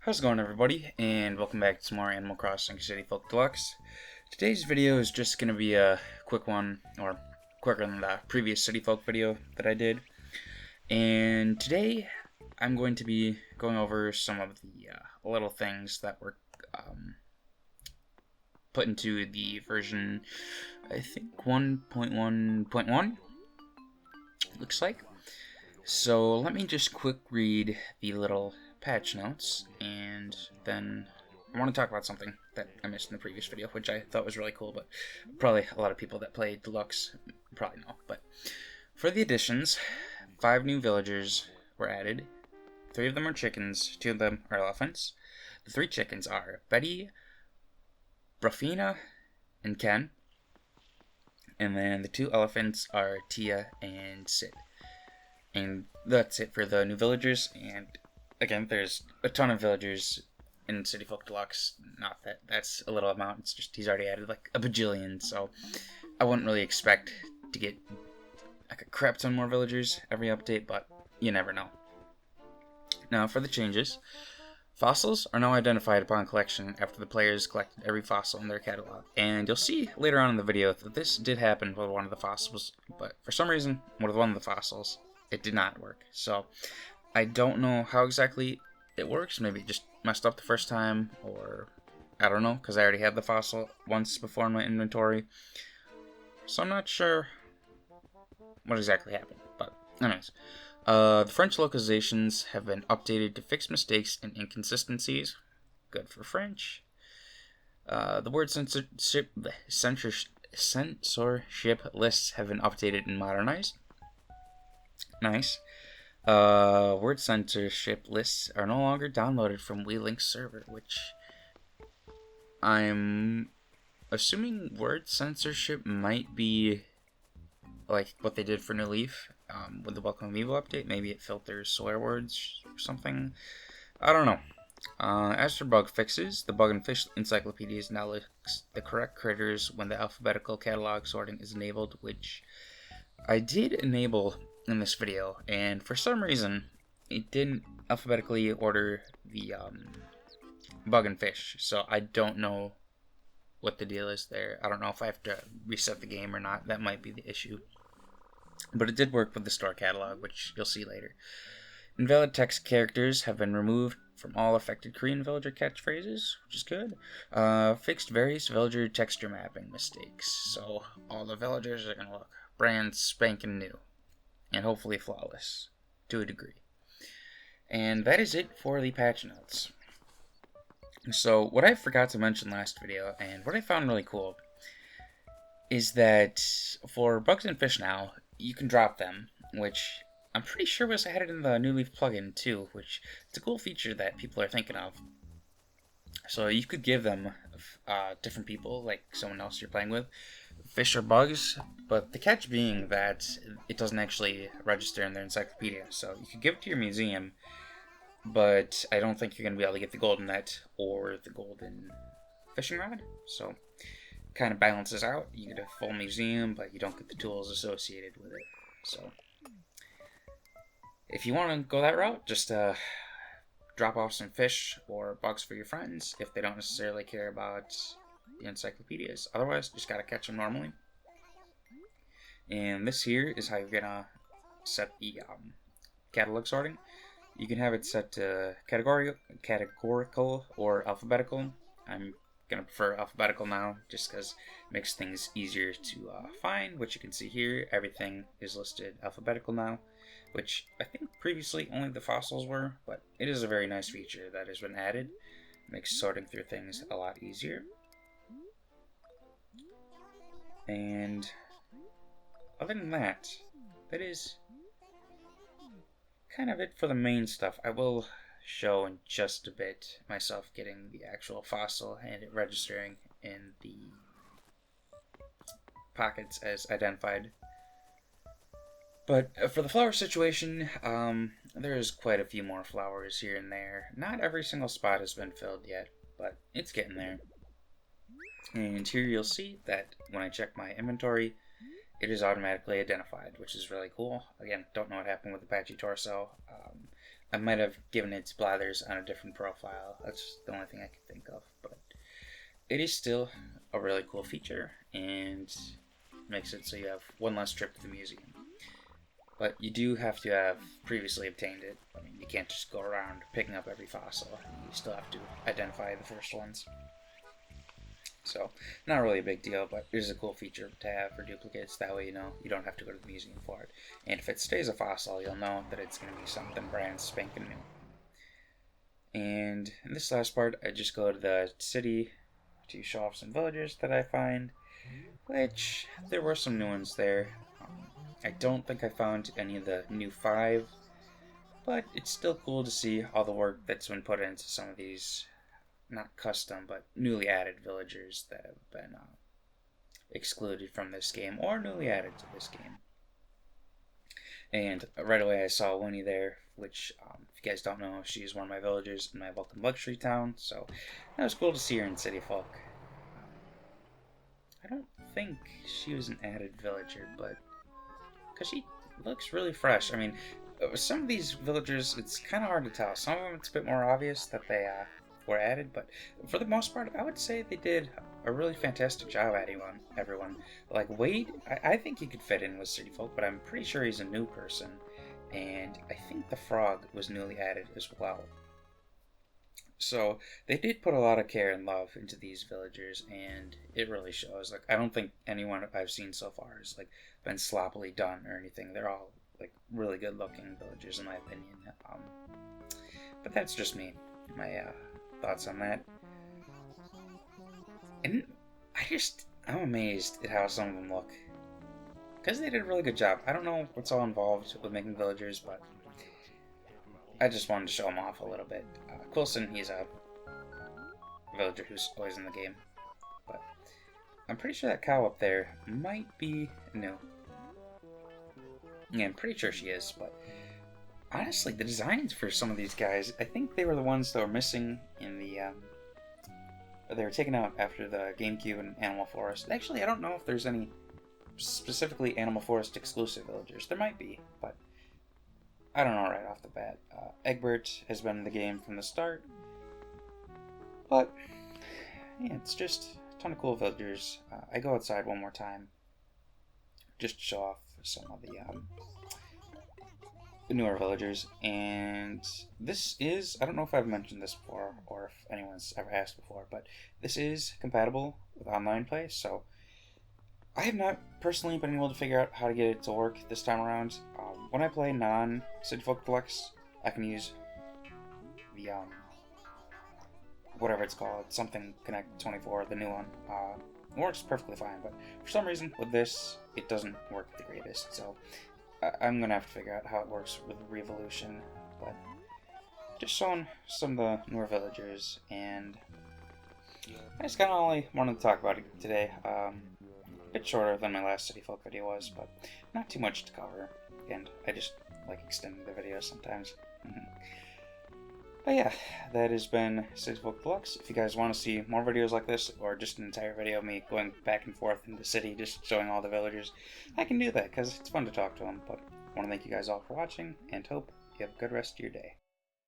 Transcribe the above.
How's it going, everybody, and welcome back to some more Animal Crossing City Folk Deluxe. Today's video is just going to be a quick one, or quicker than the previous City Folk video that I did. And today, I'm going to be going over some of the little things that were put into the version, I think, 1.1.1, looks like. So let me just quick read the little patch notes, and then I want to talk about something that I missed in the previous video, which I thought was really cool, but probably a lot of people that play Deluxe probably know. But for the additions, 5 new villagers were added. 3 of them are chickens, 2 of them are elephants. The 3 chickens are Betty, Brafina, and Ken. And then the 2 elephants are Tia and Sid. And that's it for the new villagers. And again, there's a ton of villagers in City Folk Deluxe. Not that that's a little amount. It's just he's already added like a bajillion. So I wouldn't really expect to get like a crap ton more villagers every update, but you never know. Now for the changes. Fossils are now identified upon collection after the players collected every fossil in their catalog. And you'll see later on in the video that this did happen with one of the fossils, but for some reason, with one of the fossils, it did not work. So I don't know how exactly it works. Maybe it just messed up the first time, or I don't know, because I already had the fossil once before in my inventory. So I'm not sure what exactly happened. But anyways, the French localizations have been updated to fix mistakes and inconsistencies. Good for French. The word censorship lists have been updated and modernized. Nice. Word censorship lists are no longer downloaded from WeLink's server, which I'm assuming word censorship might be like what they did for New Leaf with the Welcome Amiibo update. Maybe it filters swear words or something. I don't know. As for bug fixes, the Bug and Fish encyclopedias now lists the correct critters when the alphabetical catalog sorting is enabled, which I did enable in this video, and for some reason it didn't alphabetically order the Bug and Fish, so I don't know what the deal is there. I don't know if I have to reset the game or not. That might be the issue. But it did work with the store catalog, which you'll see later. Invalid text characters have been removed from all affected Korean villager catchphrases, which is good. Fixed various villager texture mapping mistakes, so all the villagers are going to look brand spanking new, and hopefully flawless, to a degree. And that is it for the patch notes. So what I forgot to mention last video, and what I found really cool, is that for Bugs and Fish now, you can drop them, which I'm pretty sure was added in the New Leaf plugin too, which it's a cool feature that people are thinking of. So you could give them different people, like someone else you're playing with, fish or bugs, but the catch being that it doesn't actually register in their encyclopedia. So you could give it to your museum, but I don't think you're going to be able to get the golden net or the golden fishing rod. So kind of balances out. You get a full museum, but you don't get the tools associated with it. So if you want to go that route, just drop off some fish or bugs for your friends if they don't necessarily care about the encyclopedias. Otherwise, just gotta catch them normally. And this here is how you're gonna set the catalog sorting. You can have it set to categorical or alphabetical. I'm gonna prefer alphabetical now, just because it makes things easier to find. Which you can see here, everything is listed alphabetical now, which I think previously only the fossils were, but it is a very nice feature that has been added. It makes sorting through things a lot easier. And other than that, that is kind of it for the main stuff. I will show in just a bit myself getting the actual fossil and it registering in the pockets as identified. But for the flower situation, there's quite a few more flowers here and there. Not every single spot has been filled yet, but it's getting there. And here you'll see that when I check my inventory, it is automatically identified, which is really cool. Again, don't know what happened with Apache Torso. I might have given it to Blathers on a different profile. That's the only thing I can think of. But it is still a really cool feature and makes it so you have one less trip to the museum. But you do have to have previously obtained it. I mean, you can't just go around picking up every fossil. You still have to identify the first ones. So, not really a big deal, but it is a cool feature to have for duplicates. That way, you know, you don't have to go to the museum for it. And if it stays a fossil, you'll know that it's going to be something brand spanking new. And in this last part, I just go to the city to show off some villagers that I find, which there were some new ones there. I don't think I found any of the new 5, but it's still cool to see all the work that's been put into some of these, not custom, but newly added villagers that have been excluded from this game or newly added to this game. And right away I saw Winnie there, which, if you guys don't know, she's one of my villagers in my Welcome Luxury Town, so that was cool to see her in City Folk. I don't think she was an added villager, but because she looks really fresh. I mean, some of these villagers, it's kind of hard to tell. Some of them, it's a bit more obvious that they were added, but for the most part, I would say they did a really fantastic job adding everyone. Like Wade, I think he could fit in with City Folk, but I'm pretty sure he's a new person, and I think the frog was newly added as well. So they did put a lot of care and love into these villagers, and it really shows. Like, I don't think anyone I've seen so far has like been sloppily done or anything. They're all like really good looking villagers in my opinion. But that's just me, my thoughts on that. And I'm amazed at how some of them look, because they did a really good job. I don't know what's all involved with making villagers, but I just wanted to show him off a little bit. Quilson, he's a villager who's always in the game, but I'm pretty sure that cow up there might be new. Yeah, I'm pretty sure she is, but honestly, the designs for some of these guys, I think they were the ones that were missing in the, they were taken out after the GameCube and Animal Forest. Actually, I don't know if there's any specifically Animal Forest exclusive villagers. There might be, but I don't know right off the bat. Egbert has been in the game from the start, but yeah, it's just a ton of cool villagers. I go outside one more time just to show off some of the newer villagers, and this is, I don't know if I've mentioned this before or if anyone's ever asked before, but this is compatible with online play, so I have not personally been able to figure out how to get it to work this time around. When I play non-City Folk Deluxe, I can use the, whatever it's called, something Connect 24, the new one. It works perfectly fine, but for some reason with this, it doesn't work the greatest, so I'm going to have to figure out how it works with Revolution, but just showing some of the newer villagers, and I just kind of only wanted to talk about it today. A bit shorter than my last City Folk video was, but not too much to cover, and I just like extending the videos sometimes. But yeah, that has been City Folk Deluxe. If you guys want to see more videos like this, or just an entire video of me going back and forth in the city, just showing all the villagers, I can do that, because it's fun to talk to them. But I want to thank you guys all for watching, and hope you have a good rest of your day.